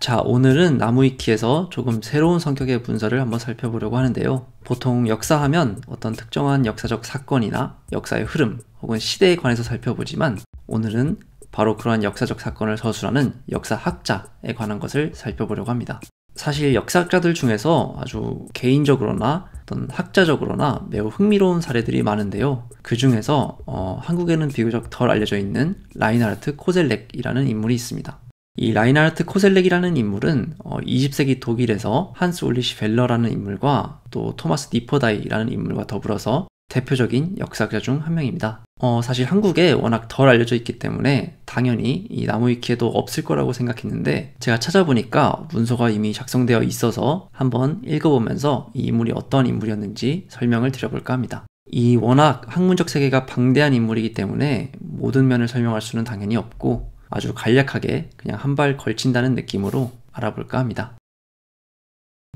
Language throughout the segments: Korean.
자, 오늘은 나무위키에서 조금 새로운 성격의 문서를 한번 살펴보려고 하는데요. 보통 역사하면 어떤 특정한 역사적 사건이나 역사의 흐름 혹은 시대에 관해서 살펴보지만 오늘은 바로 그러한 역사적 사건을 서술하는 역사학자에 관한 것을 살펴보려고 합니다. 사실 역사학자들 중에서 아주 개인적으로나 어떤 학자적으로나 매우 흥미로운 사례들이 많은데요. 그 중에서 한국에는 비교적 덜 알려져 있는 라인하르트 코젤렉이라는 인물이 있습니다. 이 라인하르트 코젤렉이라는 인물은 20세기 독일에서 한스 울리시 벨러라는 인물과 또 토마스 니퍼다이라는 인물과 더불어서 대표적인 역사학자 중 한 명입니다. 사실 한국에 워낙 덜 알려져 있기 때문에 당연히 이 나무위키에도 없을 거라고 생각했는데 제가 찾아보니까 문서가 이미 작성되어 있어서 한번 읽어보면서 이 인물이 어떤 인물이었는지 설명을 드려볼까 합니다. 이 워낙 학문적 세계가 방대한 인물이기 때문에 모든 면을 설명할 수는 당연히 없고 아주 간략하게 그냥 한 발 걸친다는 느낌으로 알아볼까 합니다.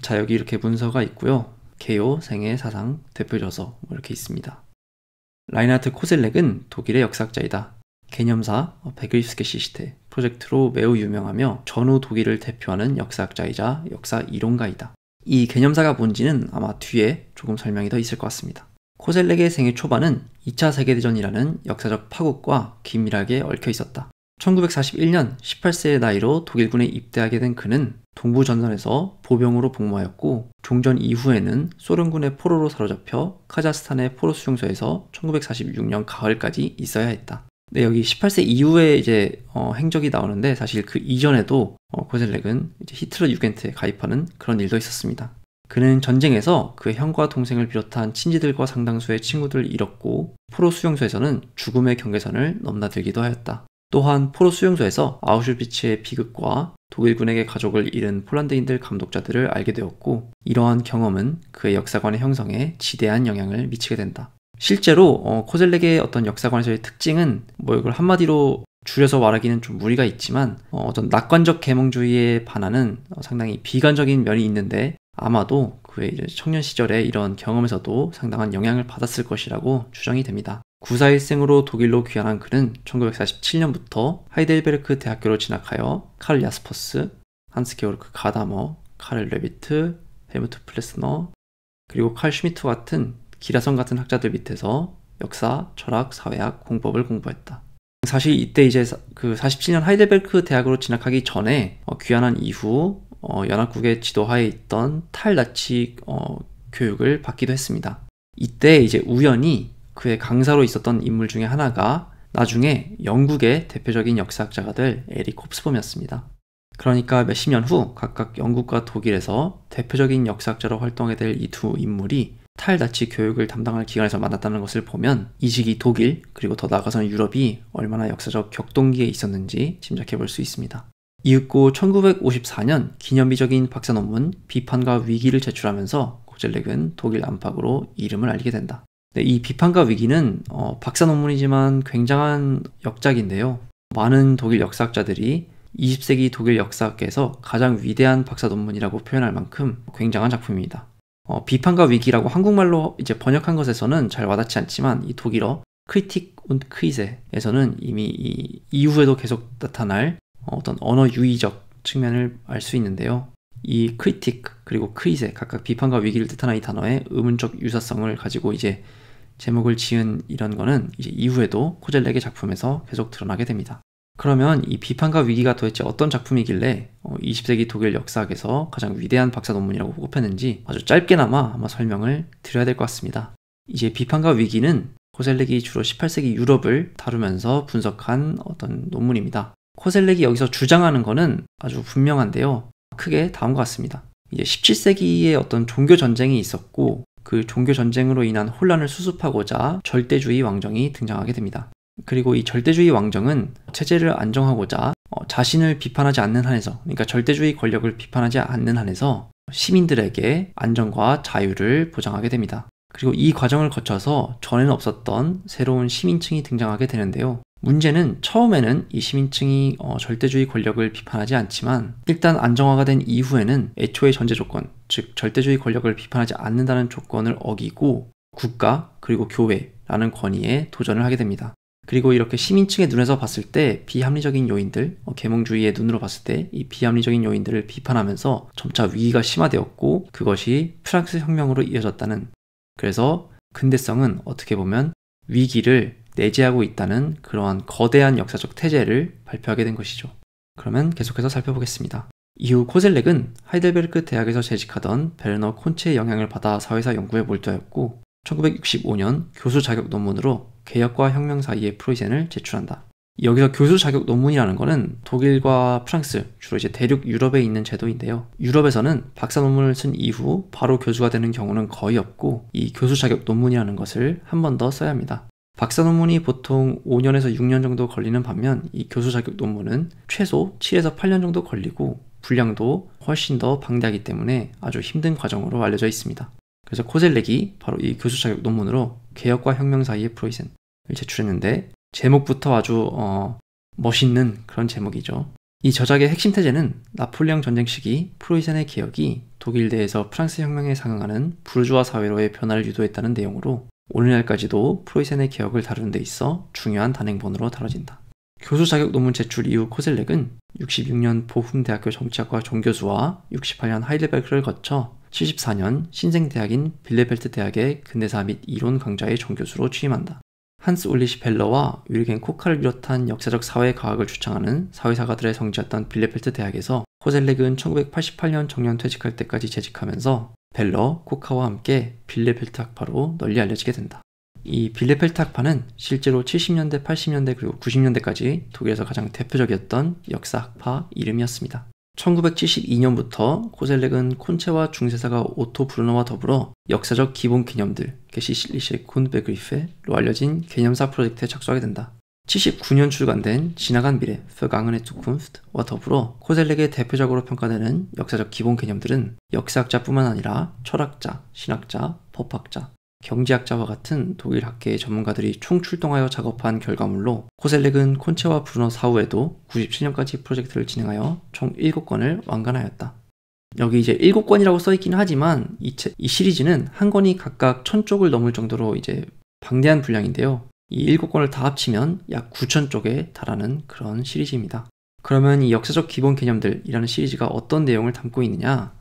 자, 여기 이렇게 문서가 있고요. 개요, 생애, 사상, 대표저서 이렇게 있습니다. 라인하르트 코젤렉은 독일의 역사학자이다. 개념사 베그리프스게시시테 프로젝트로 매우 유명하며 전후 독일을 대표하는 역사학자이자 역사 이론가이다. 이 개념사가 뭔지는 아마 뒤에 조금 설명이 더 있을 것 같습니다. 코젤렉의 생애 초반은 2차 세계대전이라는 역사적 파국과 긴밀하게 얽혀 있었다. 1941년 18세의 나이로 독일군에 입대하게 된 그는 동부전선에서 보병으로 복무하였고 종전 이후에는 소련군의 포로로 사로잡혀 카자흐스탄의 포로 수용소에서 1946년 가을까지 있어야 했다. 네, 여기 18세 이후에 이제 행적이 나오는데 사실 그 이전에도 코젤렉은 이제 히틀러 유겐트에 가입하는 그런 일도 있었습니다. 그는 전쟁에서 그의 형과 동생을 비롯한 친지들과 상당수의 친구들을 잃었고 포로 수용소에서는 죽음의 경계선을 넘나들기도 하였다. 또한 포로 수용소에서 아우슈비츠의 비극과 독일군에게 가족을 잃은 폴란드인들 감독자들을 알게 되었고 이러한 경험은 그의 역사관의 형성에 지대한 영향을 미치게 된다. 실제로 코젤렉의 어떤 역사관에서의 특징은 이걸 한마디로 줄여서 말하기는 좀 무리가 있지만 어떤 낙관적 계몽주의에 반하는 상당히 비관적인 면이 있는데 아마도 그의 이제 청년 시절의 이런 경험에서도 상당한 영향을 받았을 것이라고 추정이 됩니다. 941생으로 독일로 귀환한 그는 1947년부터 하이델베르크 대학교로 진학하여 카를 야스퍼스, 한스 게오르크 가다머, 카를 레비트, 헬무트 플레스너, 그리고 칼 슈미트 같은 기라성 같은 학자들 밑에서 역사, 철학, 사회학, 공법을 공부했다. 사실 이때 이제 그 47년 하이델베르크 대학으로 진학하기 전에 귀환한 이후 연합국의 지도하에 있던 탈나치 교육을 받기도 했습니다. 이때 이제 우연히 그의 강사로 있었던 인물 중에 하나가 나중에 영국의 대표적인 역사학자가 될 에릭 홉스범이었습니다. 그러니까 몇십 년 후 각각 영국과 독일에서 대표적인 역사학자로 활동하게 될 이 두 인물이 탈나치 교육을 담당할 기관에서 만났다는 것을 보면 이 시기 독일 그리고 더 나아가서는 유럽이 얼마나 역사적 격동기에 있었는지 짐작해 볼 수 있습니다. 이윽고 1954년 기념비적인 박사 논문 비판과 위기를 제출하면서 코젤렉은 독일 안팎으로 이름을 알리게 된다. 네, 이 비판과 위기는 박사 논문이지만 굉장한 역작인데요. 많은 독일 역사학자들이 20세기 독일 역사학계에서 가장 위대한 박사 논문이라고 표현할 만큼 굉장한 작품입니다. 비판과 위기라고 한국말로 이제 번역한 것에서는 잘 와닿지 않지만 이 독일어 크리틱 und 크리세에서는 이미 이 이후에도 계속 나타날 어떤 언어 유의적 측면을 알 수 있는데요. 이 크리틱 그리고 크리세 각각 비판과 위기를 뜻하는 이 단어의 의문적 유사성을 가지고 이제 제목을 지은 이런 거는 이제 이후에도 코젤렉의 작품에서 계속 드러나게 됩니다. 그러면 이 비판과 위기가 도대체 어떤 작품이길래 20세기 독일 역사학에서 가장 위대한 박사 논문이라고 꼽혔는지 아주 짧게나마 아마 설명을 드려야 될 것 같습니다. 이제 비판과 위기는 코젤렉이 주로 18세기 유럽을 다루면서 분석한 어떤 논문입니다. 코젤렉이 여기서 주장하는 거는 아주 분명한데요. 크게 다음과 같습니다. 이제 17세기에 어떤 종교 전쟁이 있었고 그 종교 전쟁으로 인한 혼란을 수습하고자 절대주의 왕정이 등장하게 됩니다. 그리고 이 절대주의 왕정은 체제를 안정하고자 자신을 비판하지 않는 한에서, 그러니까 절대주의 권력을 비판하지 않는 한에서 시민들에게 안정과 자유를 보장하게 됩니다. 그리고 이 과정을 거쳐서 전에는 없었던 새로운 시민층이 등장하게 되는데요. 문제는 처음에는 이 시민층이 절대주의 권력을 비판하지 않지만 일단 안정화가 된 이후에는 애초의 전제 조건, 즉 절대주의 권력을 비판하지 않는다는 조건을 어기고 국가 그리고 교회라는 권위에 도전을 하게 됩니다. 그리고 이렇게 시민층의 눈에서 봤을 때 비합리적인 요인들, 계몽주의의 눈으로 봤을 때 이 비합리적인 요인들을 비판하면서 점차 위기가 심화되었고 그것이 프랑스 혁명으로 이어졌다는, 그래서 근대성은 어떻게 보면 위기를 내재하고 있다는 그러한 거대한 역사적 태제를 발표하게 된 것이죠. 그러면 계속해서 살펴보겠습니다. 이후 코젤렉은 하이델베르크 대학에서 재직하던 베르너 콘체의 영향을 받아 사회사 연구에 몰두하였고 1965년 교수 자격 논문으로 개혁과 혁명 사이의 프로이센을 제출한다. 여기서 교수 자격 논문이라는 것은 독일과 프랑스, 주로 이제 대륙 유럽에 있는 제도인데요. 유럽에서는 박사 논문을 쓴 이후 바로 교수가 되는 경우는 거의 없고 이 교수 자격 논문이라는 것을 한 번 더 써야 합니다. 박사 논문이 보통 5년에서 6년 정도 걸리는 반면 이 교수 자격 논문은 최소 7에서 8년 정도 걸리고 분량도 훨씬 더 방대하기 때문에 아주 힘든 과정으로 알려져 있습니다. 그래서 코젤렉이 바로 이 교수 자격 논문으로 개혁과 혁명 사이의 프로이센을 제출했는데 제목부터 아주 멋있는 그런 제목이죠. 이 저작의 핵심 태제는 나폴레옹 전쟁 시기 프로이센의 개혁이 독일 내에서 프랑스 혁명에 상응하는 부르주아 사회로의 변화를 유도했다는 내용으로 오늘날까지도 프로이센의 개혁을 다루는 데 있어 중요한 단행본으로 다뤄진다. 교수 자격 논문 제출 이후 코젤렉은 66년 보훔 대학교 정치학과 종교수와 68년 하이델베르크를 거쳐 74년 신생대학인 빌레벨트 대학의 근대사 및 이론 강좌의 종교수로 취임한다. 한스 울리시 벨러와 윌겐 코카를 비롯한 역사적 사회과학을 주창하는 사회사가들의 성지였던 빌레펠트 대학에서 코젤렉은 1988년 정년 퇴직할 때까지 재직하면서 벨러, 코카와 함께 빌레펠트 학파로 널리 알려지게 된다. 이 빌레펠트 학파는 실제로 70년대, 80년대 그리고 90년대까지 독일에서 가장 대표적이었던 역사 학파 이름이었습니다. 1972년부터 코젤렉은 콘체와 중세사가 오토 브루너와 더불어 역사적 기본 개념들, 게시실리시의 콘베그리페로 알려진 개념사 프로젝트에 착수하게 된다. 79년 출간된 지나간 미래, Vergangene Zukunft와 더불어 코젤렉의 대표적으로 평가되는 역사적 기본 개념들은 역사학자뿐만 아니라 철학자, 신학자, 법학자, 경제학자와 같은 독일 학계의 전문가들이 총출동하여 작업한 결과물로 코젤렉은 콘체와 브루너 사후에도 97년까지 프로젝트를 진행하여 총 7권을 완간하였다. 여기 이제 7권이라고 써있기는 하지만 이 시리즈는 한 권이 각각 1000쪽을 넘을 정도로 이제 방대한 분량인데요. 이 7권을 다 합치면 약 9000쪽에 달하는 그런 시리즈입니다. 그러면 이 역사적 기본 개념들이라는 시리즈가 어떤 내용을 담고 있느냐?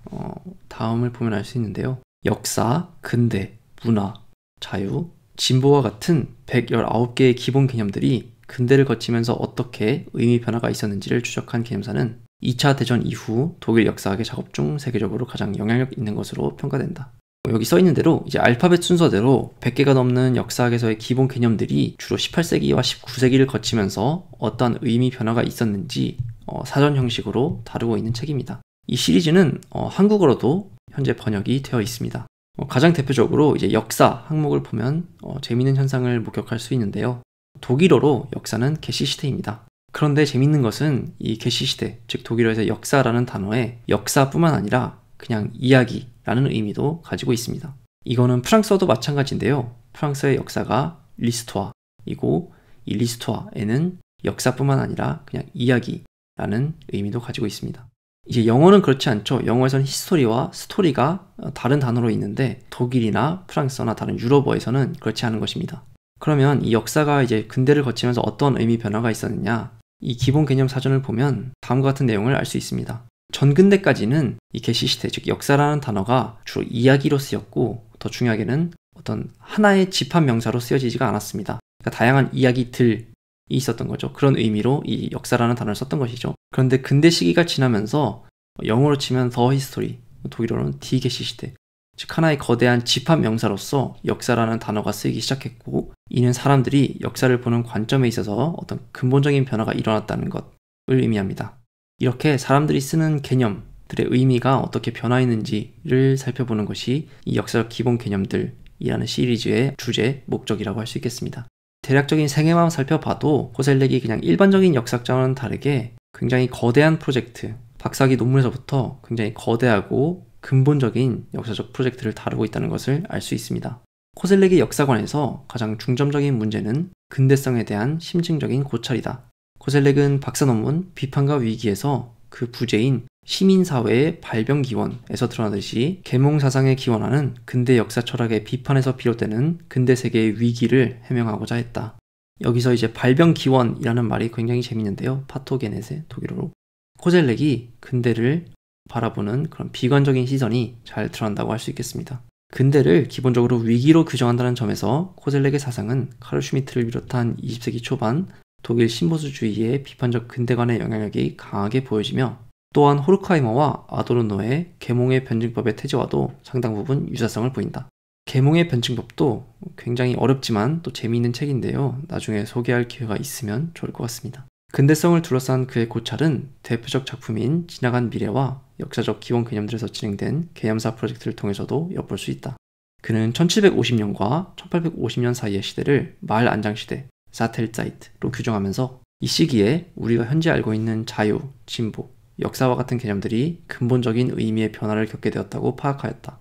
다음을 보면 알 수 있는데요. 역사, 근대, 문화, 자유, 진보와 같은 119개의 기본 개념들이 근대를 거치면서 어떻게 의미 변화가 있었는지를 추적한 개념사는 2차 대전 이후 독일 역사학의 작업 중 세계적으로 가장 영향력 있는 것으로 평가된다. 여기 써있는 대로 이제 알파벳 순서대로 100개가 넘는 역사학에서의 기본 개념들이 주로 18세기와 19세기를 거치면서 어떠한 의미 변화가 있었는지 사전 형식으로 다루고 있는 책입니다. 이 시리즈는 한국어로도 현재 번역이 되어 있습니다. 가장 대표적으로 이제 역사 항목을 보면 재미있는 현상을 목격할 수 있는데요. 독일어로 역사는 게시시대입니다. 그런데 재밌는 것은 이 게시시대, 즉 독일어에서 역사라는 단어에 역사뿐만 아니라 그냥 이야기라는 의미도 가지고 있습니다. 이거는 프랑스어도 마찬가지인데요. 프랑스의 역사가 리스토아이고 이 리스토아에는 역사뿐만 아니라 그냥 이야기라는 의미도 가지고 있습니다. 이제 영어는 그렇지 않죠. 영어에서는 히스토리와 스토리가 다른 단어로 있는데 독일이나 프랑스어나 다른 유럽어에서는 그렇지 않은 것입니다. 그러면 이 역사가 이제 근대를 거치면서 어떤 의미 변화가 있었느냐? 이 기본 개념 사전을 보면 다음과 같은 내용을 알 수 있습니다. 전근대까지는 이 게시시대, 즉 역사라는 단어가 주로 이야기로 쓰였고 더 중요하게는 어떤 하나의 집합 명사로 쓰여지지가 않았습니다. 그러니까 다양한 이야기들이 있었던 거죠. 그런 의미로 이 역사라는 단어를 썼던 것이죠. 그런데 근대 시기가 지나면서 영어로 치면 더 히스토리, 독일어로는 디 게시시대, 즉 하나의 거대한 집합 명사로서 역사라는 단어가 쓰이기 시작했고 이는 사람들이 역사를 보는 관점에 있어서 어떤 근본적인 변화가 일어났다는 것을 의미합니다. 이렇게 사람들이 쓰는 개념들의 의미가 어떻게 변화했는지를 살펴보는 것이 이 역사적 기본 개념들이라는 시리즈의 주제, 목적이라고 할 수 있겠습니다. 대략적인 생애만 살펴봐도 코젤렉이 그냥 일반적인 역사학자와는 다르게 굉장히 거대한 프로젝트, 박사학위 논문에서부터 굉장히 거대하고 근본적인 역사적 프로젝트를 다루고 있다는 것을 알 수 있습니다. 코젤렉의 역사관에서 가장 중점적인 문제는 근대성에 대한 심층적인 고찰이다. 코젤렉은 박사 논문 비판과 위기에서 그 부재인 시민사회의 발병 기원에서 드러나듯이 계몽사상에 기원하는 근대 역사 철학의 비판에서 비롯되는 근대 세계의 위기를 해명하고자 했다. 여기서 이제 발병기원이라는 말이 굉장히 재밌는데요. 파토게네세 독일어로. 코젤렉이 근대를 바라보는 그런 비관적인 시선이 잘 드러난다고 할 수 있겠습니다. 근대를 기본적으로 위기로 규정한다는 점에서 코젤렉의 사상은 카를 슈미트를 비롯한 20세기 초반 독일 신보수주의의 비판적 근대관의 영향력이 강하게 보여지며 또한 호르크하이머와 아도르노의 계몽의 변증법의 태제와도 상당 부분 유사성을 보인다. 계몽의 변증법도 굉장히 어렵지만 또 재미있는 책인데요. 나중에 소개할 기회가 있으면 좋을 것 같습니다. 근대성을 둘러싼 그의 고찰은 대표적 작품인 지나간 미래와 역사적 기본 개념들에서 진행된 개념사 프로젝트를 통해서도 엿볼 수 있다. 그는 1750년과 1850년 사이의 시대를 말 안장시대, 사텔자이트로 규정하면서 이 시기에 우리가 현재 알고 있는 자유, 진보, 역사와 같은 개념들이 근본적인 의미의 변화를 겪게 되었다고 파악하였다.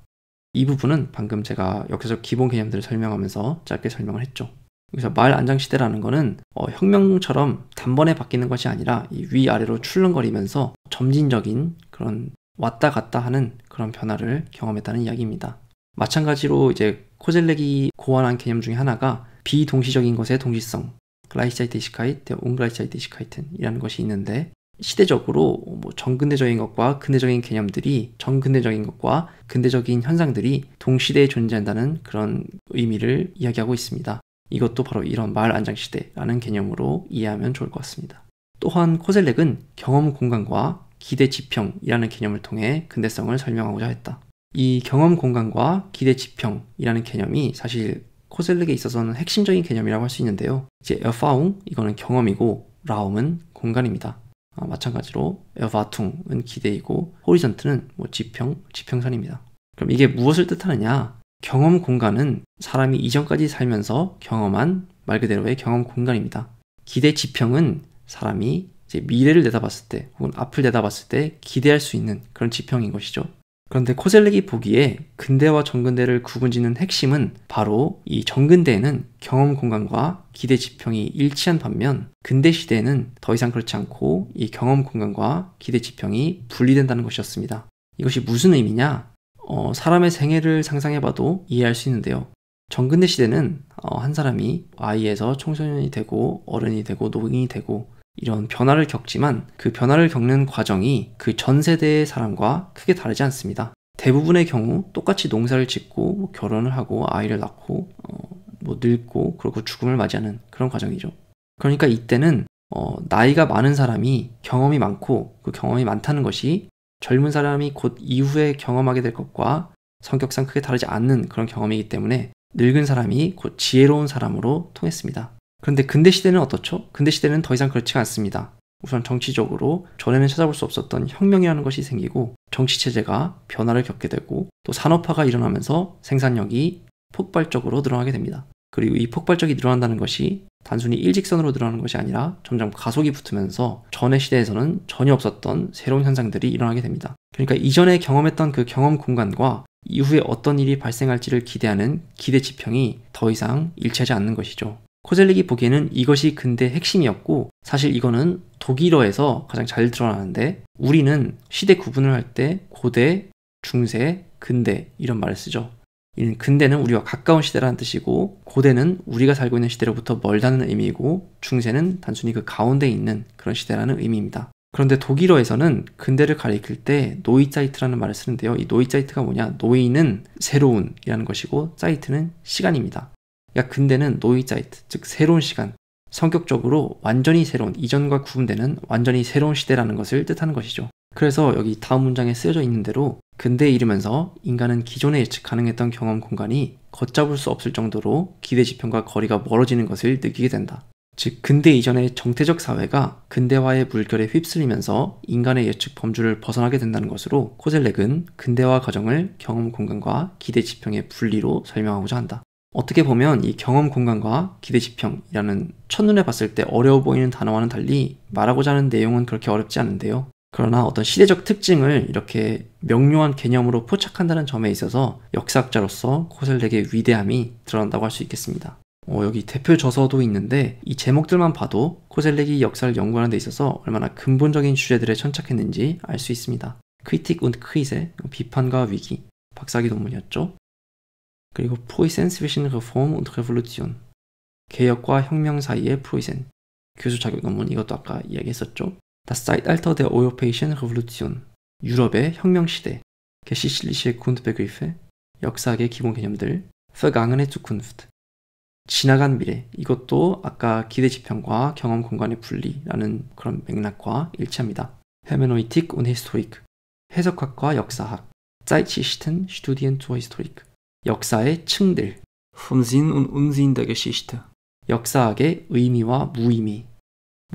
이 부분은 방금 제가 역사적 기본 개념들을 설명하면서 짧게 설명을 했죠. 여기서 말 안장시대라는 거는 혁명처럼 단번에 바뀌는 것이 아니라 이 위아래로 출렁거리면서 점진적인 그런 왔다 갔다 하는 그런 변화를 경험했다는 이야기입니다. 마찬가지로 이제 코젤렉이 고안한 개념 중에 하나가 비동시적인 것의 동시성, Gleichzeitigkeit, Ungleichzeitigkeiten이라는 것이 있는데 시대적으로 정근대적인 것과 근대적인 개념들이 정근대적인 것과 근대적인 현상들이 동시대에 존재한다는 그런 의미를 이야기하고 있습니다. 이것도 바로 이런 말 안장시대라는 개념으로 이해하면 좋을 것 같습니다. 또한 코젤렉은 경험 공간과 기대 지평이라는 개념을 통해 근대성을 설명하고자 했다. 이 경험 공간과 기대 지평이라는 개념이 사실 코젤렉에 있어서는 핵심적인 개념이라고 할 수 있는데요. 이제 Erfahrung 이거는 경험이고 Raum은 공간입니다. 마찬가지로 Erwartung은 기대이고 Horizont는 지평선입니다. 그럼 이게 무엇을 뜻하느냐? 경험 공간은 사람이 이전까지 살면서 경험한 말 그대로의 경험 공간입니다. 기대 지평은 사람이 이제 미래를 내다봤을 때 혹은 앞을 내다봤을 때 기대할 수 있는 그런 지평인 것이죠. 그런데 코젤렉이 보기에 근대와 정근대를 구분짓는 핵심은 바로 이 정근대에는 경험 공간과 기대 지평이 일치한 반면 근대 시대에는 더 이상 그렇지 않고 이 경험 공간과 기대 지평이 분리된다는 것이었습니다. 이것이 무슨 의미냐? 사람의 생애를 상상해봐도 이해할 수 있는데요. 정근대 시대는 한 사람이 아이에서 청소년이 되고 어른이 되고 노인이 되고 이런 변화를 겪지만 그 변화를 겪는 과정이 그 전 세대의 사람과 크게 다르지 않습니다. 대부분의 경우 똑같이 농사를 짓고 결혼을 하고 아이를 낳고 늙고 그리고 죽음을 맞이하는 그런 과정이죠. 그러니까 이때는 나이가 많은 사람이 경험이 많고 그 경험이 많다는 것이 젊은 사람이 곧 이후에 경험하게 될 것과 성격상 크게 다르지 않는 그런 경험이기 때문에 늙은 사람이 곧 지혜로운 사람으로 통했습니다. 그런데 근대 시대는 어떻죠? 근대 시대는 더 이상 그렇지 않습니다. 우선 정치적으로 전에는 찾아볼 수 없었던 혁명이라는 것이 생기고 정치체제가 변화를 겪게 되고 또 산업화가 일어나면서 생산력이 폭발적으로 늘어나게 됩니다. 그리고 이 폭발적이 늘어난다는 것이 단순히 일직선으로 늘어나는 것이 아니라 점점 가속이 붙으면서 전의 시대에서는 전혀 없었던 새로운 현상들이 일어나게 됩니다. 그러니까 이전에 경험했던 그 경험 공간과 이후에 어떤 일이 발생할지를 기대하는 기대 지평이 더 이상 일치하지 않는 것이죠. 코젤렉이 보기에는 이것이 근대의 핵심이었고 사실 이거는 독일어에서 가장 잘 드러나는데 우리는 시대 구분을 할 때 고대, 중세, 근대 이런 말을 쓰죠. 이는 근대는 우리와 가까운 시대라는 뜻이고 고대는 우리가 살고 있는 시대로부터 멀다는 의미이고 중세는 단순히 그 가운데에 있는 그런 시대라는 의미입니다. 그런데 독일어에서는 근대를 가리킬 때 노이자이트라는 말을 쓰는데요. 이 노이자이트가 뭐냐? 노이는 새로운이라는 것이고 자이트는 시간입니다. 그러니까 근대는 노이자이트, 즉 새로운 시간, 성격적으로 완전히 새로운, 이전과 구분되는 완전히 새로운 시대라는 것을 뜻하는 것이죠. 그래서 여기 다음 문장에 쓰여져 있는 대로 근대에 이르면서 인간은 기존에 예측 가능했던 경험 공간이 걷잡을 수 없을 정도로 기대 지평과 거리가 멀어지는 것을 느끼게 된다. 즉 근대 이전의 정태적 사회가 근대화의 물결에 휩쓸리면서 인간의 예측 범주를 벗어나게 된다는 것으로 코젤렉은 근대화 과정을 경험 공간과 기대 지평의 분리로 설명하고자 한다. 어떻게 보면 이 경험 공간과 기대 지평이라는 첫눈에 봤을 때 어려워 보이는 단어와는 달리 말하고자 하는 내용은 그렇게 어렵지 않은데요. 그러나 어떤 시대적 특징을 이렇게 명료한 개념으로 포착한다는 점에 있어서 역사학자로서 코젤렉의 위대함이 드러난다고 할 수 있겠습니다. 여기 대표 저서도 있는데 이 제목들만 봐도 코젤렉이 역사를 연구하는 데 있어서 얼마나 근본적인 주제들에 천착했는지 알 수 있습니다. Kritik und Krise, 비판과 위기, 박사학위 논문이었죠. 그리고 Poissons zwischen Reform und Revolution, 개혁과 혁명 사이의 프로이센. 교수 자격 논문 이것도 아까 이야기했었죠. Das Zeitalter der Europäischen Revolution. 유럽의 혁명 시대. Geschichtliche Grundbegriffe. 역사학의 기본 개념들. Vergangene Zukunft. 지나간 미래. 이것도 아까 기대 지평과 경험 공간의 분리라는 그런 맥락과 일치합니다. Hermeneutik und Historik. 해석학과 역사학. Zeitschichten, Studien zur Historik. 역사의 층들. Vom Sinn und Unsinn der Geschichte. 역사학의 의미와 무의미.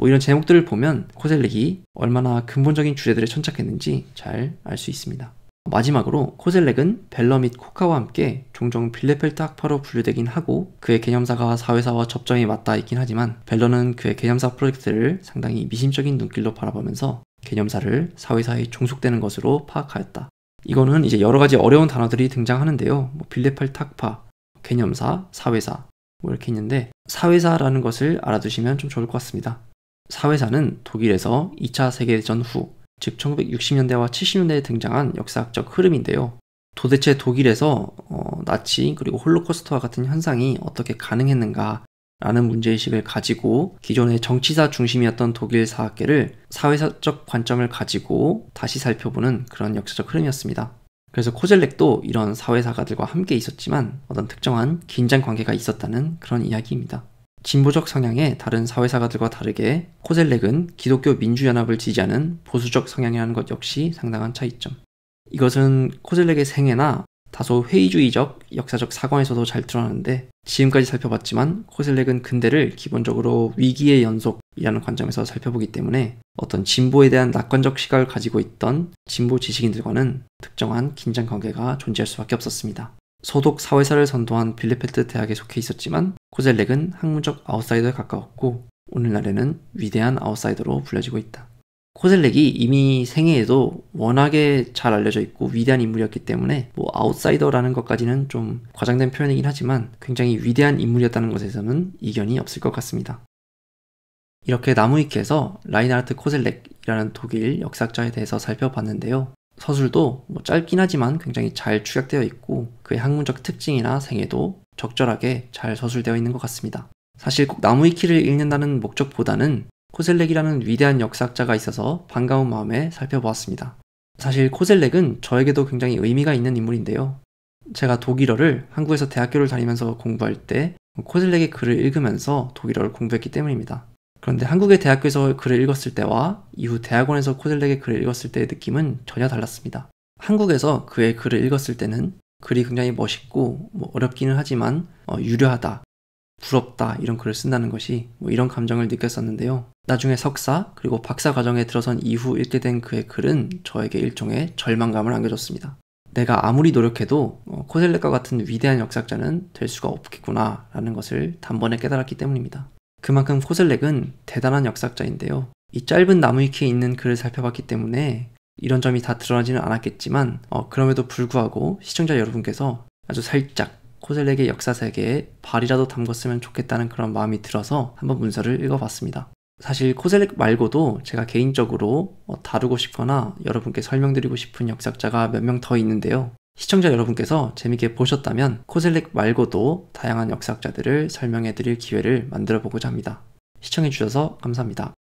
이런 제목들을 보면 코젤렉이 얼마나 근본적인 주제들에 천착했는지 잘 알 수 있습니다. 마지막으로 코젤렉은 벨러 및 코카와 함께 종종 빌레펠트 학파로 분류되긴 하고 그의 개념사가 사회사와 접점이 맞닿아 있긴 하지만 벨러는 그의 개념사 프로젝트를 상당히 미심적인 눈길로 바라보면서 개념사를 사회사에 종속되는 것으로 파악하였다. 이거는 이제 여러 가지 어려운 단어들이 등장하는데요. 빌레펠트 학파, 개념사, 사회사 이렇게 있는데 사회사라는 것을 알아두시면 좀 좋을 것 같습니다. 사회사는 독일에서 2차 세계대전 후, 즉 1960년대와 70년대에 등장한 역사학적 흐름인데요. 도대체 독일에서 나치 그리고 홀로코스트와 같은 현상이 어떻게 가능했는가 라는 문제의식을 가지고 기존의 정치사 중심이었던 독일 사학계를 사회사적 관점을 가지고 다시 살펴보는 그런 역사적 흐름이었습니다. 그래서 코젤렉도 이런 사회사가들과 함께 있었지만 어떤 특정한 긴장 관계가 있었다는 그런 이야기입니다. 진보적 성향의 다른 사회사가들과 다르게 코젤렉은 기독교 민주연합을 지지하는 보수적 성향이라는 것 역시 상당한 차이점. 이것은 코젤렉의 생애나 다소 회의주의적 역사적 사관에서도 잘 드러나는데 지금까지 살펴봤지만 코젤렉은 근대를 기본적으로 위기의 연속이라는 관점에서 살펴보기 때문에 어떤 진보에 대한 낙관적 시각을 가지고 있던 진보 지식인들과는 특정한 긴장 관계가 존재할 수밖에 없었습니다. 소독 사회사를 선도한 빌레펠트 대학에 속해 있었지만 코젤렉은 학문적 아웃사이더에 가까웠고 오늘날에는 위대한 아웃사이더로 불려지고 있다. 코젤렉이 이미 생애에도 워낙에 잘 알려져 있고 위대한 인물이었기 때문에 아웃사이더라는 것까지는 좀 과장된 표현이긴 하지만 굉장히 위대한 인물이었다는 것에서는 이견이 없을 것 같습니다. 이렇게 나무위키에서 라인하르트 코젤렉이라는 독일 역사학자에 대해서 살펴봤는데요. 서술도 짧긴 하지만 굉장히 잘 축약되어 있고 그의 학문적 특징이나 생애도 적절하게 잘 서술되어 있는 것 같습니다. 사실 꼭 나무위키를 읽는다는 목적보다는 코젤렉이라는 위대한 역사학자가 있어서 반가운 마음에 살펴보았습니다. 사실 코젤렉은 저에게도 굉장히 의미가 있는 인물인데요. 제가 독일어를 한국에서 대학교를 다니면서 공부할 때 코젤렉의 글을 읽으면서 독일어를 공부했기 때문입니다. 그런데 한국의 대학교에서 글을 읽었을 때와 이후 대학원에서 코젤렉의 글을 읽었을 때의 느낌은 전혀 달랐습니다. 한국에서 그의 글을 읽었을 때는 글이 굉장히 멋있고 어렵기는 하지만 유려하다, 부럽다 이런 글을 쓴다는 것이 이런 감정을 느꼈었는데요. 나중에 석사 그리고 박사 과정에 들어선 이후 읽게 된 그의 글은 저에게 일종의 절망감을 안겨줬습니다. 내가 아무리 노력해도 코젤렉과 같은 위대한 역사학자는 될 수가 없겠구나 라는 것을 단번에 깨달았기 때문입니다. 그만큼 코젤렉은 대단한 역사학자인데요. 이 짧은 나무위키에 있는 글을 살펴봤기 때문에 이런 점이 다 드러나지는 않았겠지만 그럼에도 불구하고 시청자 여러분께서 아주 살짝 코젤렉의 역사 세계에 발이라도 담궜으면 좋겠다는 그런 마음이 들어서 한번 문서를 읽어봤습니다. 사실 코젤렉 말고도 제가 개인적으로 다루고 싶거나 여러분께 설명드리고 싶은 역사학자가 몇 명 더 있는데요. 시청자 여러분께서 재밌게 보셨다면 코젤렉 말고도 다양한 역사학자들을 설명해드릴 기회를 만들어 보고자 합니다. 시청해주셔서 감사합니다.